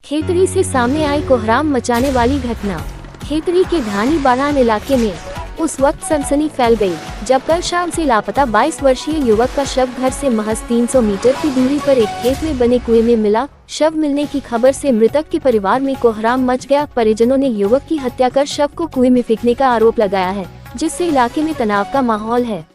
खेतड़ी से सामने आई कोहराम मचाने वाली घटना। खेतड़ी के धानी बारान इलाके में उस वक्त सनसनी फैल गई जब कल शाम से लापता 22 वर्षीय युवक का शव घर से महज 300 मीटर की दूरी पर एक खेत में बने कुएं में मिला। शव मिलने की खबर से मृतक के परिवार में कोहराम मच गया। परिजनों ने युवक की हत्या कर शव को कुएं में फेंकने का आरोप लगाया है, जिससे इलाके में तनाव का माहौल है।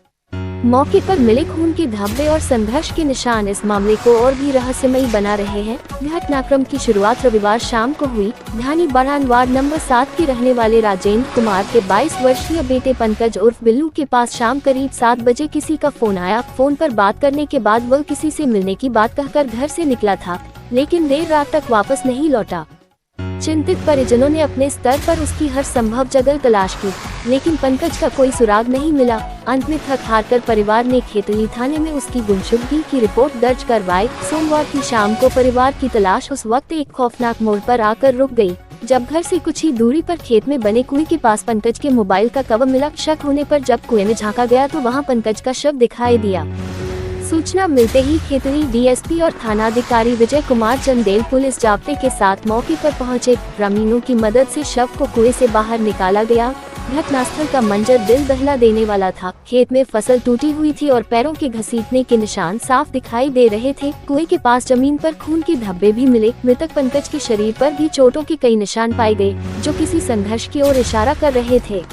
मौके पर मिले खून के धब्बे और संघर्ष के निशान इस मामले को और भी रहस्यमयी बना रहे हैं। घटनाक्रम की शुरुआत रविवार शाम को हुई। धानी बारान वार्ड नंबर 7 के रहने वाले राजेंद्र कुमार के 22 वर्षीय बेटे पंकज उर्फ बिल्लू के पास शाम करीब 7 बजे किसी का फोन आया। फोन पर बात करने के बाद वह किसी से मिलने की बात कहकर घर से निकला था, लेकिन देर रात तक वापस नहीं लौटा। चिंतित परिजनों ने अपने स्तर पर उसकी हर संभव जगह तलाश की, लेकिन पंकज का कोई सुराग नहीं मिला। अंत में थक हार कर परिवार ने खेतड़ी थाने में उसकी गुमशुदगी की रिपोर्ट दर्ज करवाई। सोमवार की शाम को परिवार की तलाश उस वक्त एक खौफनाक मोड़ पर आकर रुक गई, जब घर से कुछ ही दूरी पर खेत में बने कुएं के पास पंकज के मोबाइल का कवर मिला। शक होने पर जब कुएं में झांका गया तो वहां पंकज का शव दिखाई दिया। सूचना मिलते ही खेतड़ी डीएसपी और थानाधिकारी विजय कुमार चंदेल पुलिस जाब्ते के साथ मौके पर पहुंचे। ग्रामीणों की मदद से शव को कुएं से बाहर निकाला गया। घटनास्थल का मंजर दिल दहला देने वाला था। खेत में फसल टूटी हुई थी और पैरों के घसीटने के निशान साफ दिखाई दे रहे थे। कुएं के पास जमीन पर खून के धब्बे भी मिले। मृतक पंकज के शरीर पर भी चोटों के कई निशान पाए गए, जो किसी संघर्ष की ओर इशारा कर रहे थे।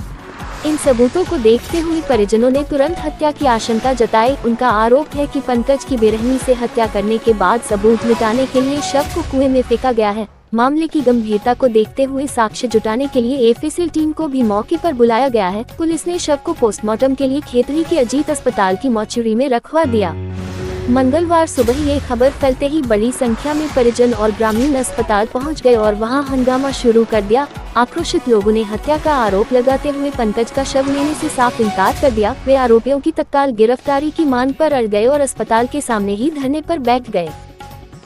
इन सबूतों को देखते हुए परिजनों ने तुरंत हत्या की आशंका जताई। उनका आरोप है कि पंकज की बेरहमी से हत्या करने के बाद सबूत मिटाने के लिए शव को कुएं में फेंका गया है। मामले की गंभीरता को देखते हुए साक्ष्य जुटाने के लिए एफएसएल टीम को भी मौके पर बुलाया गया है। पुलिस ने शव को पोस्टमार्टम के लिए खेतड़ी के अजीत अस्पताल की मोर्चरी में रखवा दिया। मंगलवार सुबह ये खबर फैलते ही बड़ी संख्या में परिजन और ग्रामीण अस्पताल पहुंच गए और वहां हंगामा शुरू कर दिया। आक्रोशित लोगों ने हत्या का आरोप लगाते हुए पंकज का शव लेने से साफ इनकार कर दिया। वे आरोपियों की तत्काल गिरफ्तारी की मांग पर अड़ गए और अस्पताल के सामने ही धरने पर बैठ गए।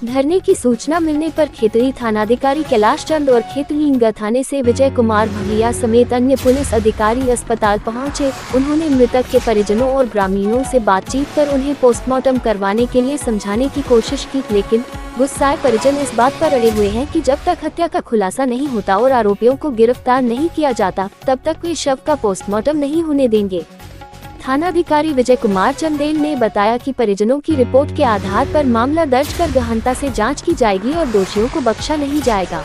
धरने की सूचना मिलने पर खेतड़ी थानाधिकारी कैलाश चंद और खेतड़ी थाने से विजय कुमार भगिया समेत अन्य पुलिस अधिकारी अस्पताल पहुंचे। उन्होंने मृतक के परिजनों और ग्रामीणों से बातचीत कर उन्हें पोस्टमार्टम करवाने के लिए समझाने की कोशिश की, लेकिन गुस्साए परिजन इस बात पर अड़े हुए हैं कि जब तक हत्या का खुलासा नहीं होता और आरोपियों को गिरफ्तार नहीं किया जाता, तब तक वे शव का पोस्टमार्टम नहीं होने देंगे। थानाधिकारी विजय कुमार चंदेल ने बताया कि परिजनों की रिपोर्ट के आधार पर मामला दर्ज कर गहनता से जांच की जाएगी और दोषियों को बख्शा नहीं जाएगा।